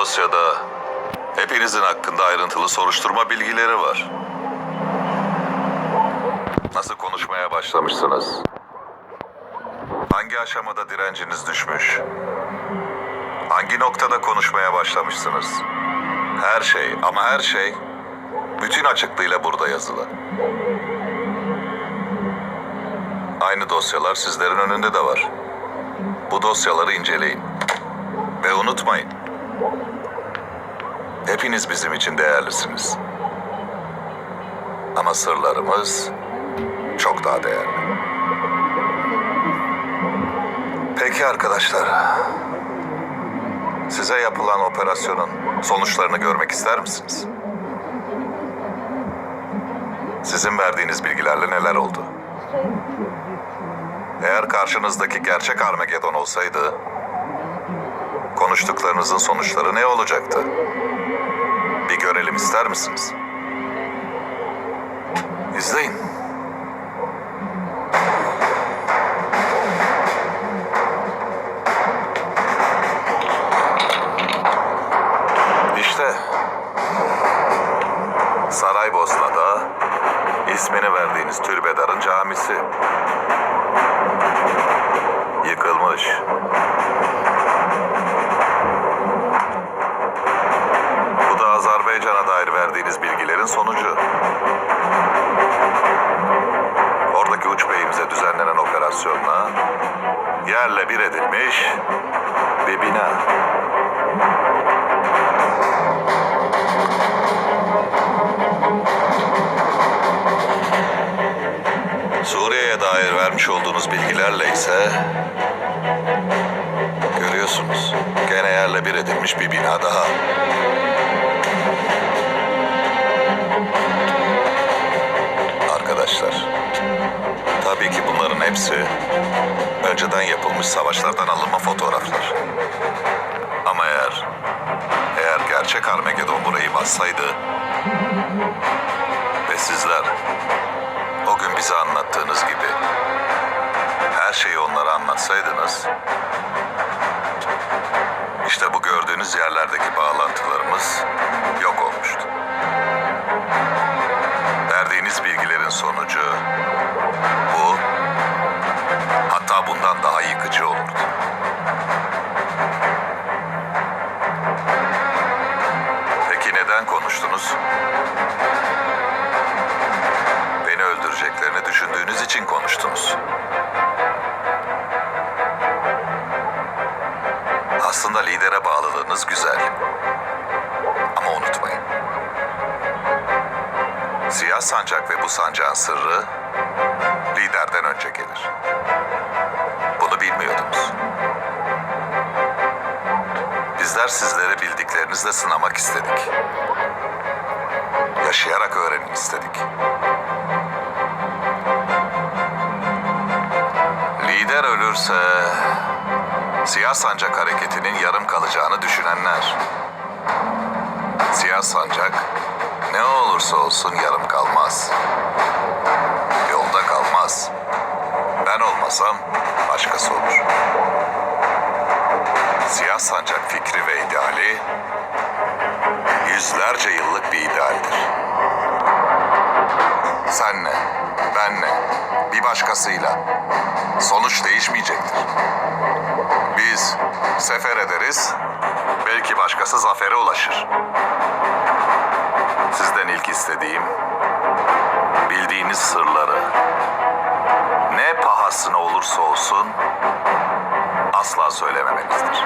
dosyada hepinizin hakkında ayrıntılı soruşturma bilgileri var. Nasıl konuşmaya başlamışsınız? Hangi aşamada direnciniz düşmüş? Hangi noktada konuşmaya başlamışsınız? Her şey ama her şey bütün açıklığıyla burada yazılı. Aynı dosyalar sizlerin önünde de var. Bu dosyaları inceleyin. Ve unutmayın. Hepiniz bizim için değerlisiniz. Ama sırlarımız çok daha değerli. Peki arkadaşlar. Size yapılan operasyonun sonuçlarını görmek ister misiniz? Sizin verdiğiniz bilgilerle neler oldu? Eğer karşınızdaki gerçek Armageddon olsaydı, konuştuklarınızın sonuçları ne olacaktı? Bir görelim ister misiniz? İzleyin. İşte Saraybosna'da ismini verdiğiniz Türbedar'ın camisi. Yıkılmış. Bu da Azerbaycan'a dair verdiğiniz bilgilerin sonucu. Oradaki uç beyimize düzenlenen operasyonla yerle bir edilmiş bir bina. Suriye'ye dair vermiş olduğunuz bilgilerle ise görüyorsunuz, gene yerle bir edilmiş bir bina daha. Arkadaşlar, tabii ki bunların hepsi önceden yapılmış savaşlardan alınma fotoğraflar. Ama eğer gerçek Armageddon burayı bassaydı ve sizler o gün bize anlattığınız gibi her şeyi onlara anlatsaydınız, işte bu gördüğünüz yerlerdeki bağlantılarımız yok olmuştu. Verdiğiniz bilgilerin sonucu bu, hatta bundan daha yıkıcı olurdu. Peki neden konuştunuz? Beni öldüreceklerini düşündüğünüz için konuştunuz. Aslında lidere bağlılığınız güzel. Ama unutmayın. Siyah sancak ve bu sancağın sırrı liderden önce gelir. Bunu bilmiyordunuz. Bizler sizleri bildiklerinizle sınamak istedik. Yaşayarak öğrenin istedik. Lider ölürse Siyah Sancak hareketinin yarım kalacağını düşünenler. Siyah Sancak ne olursa olsun yarım kalmaz. Yolda kalmaz. Ben olmasam başkası olur. Siyah Sancak fikri ve ideali yüzlerce yıllık bir idealdir. Senle, benle, bir başkasıyla sonuç değişmeyecektir. Biz sefer ederiz, belki başkası zafere ulaşır. Sizden ilk istediğim, bildiğiniz sırları ne pahasına olursa olsun asla söylememenizdir.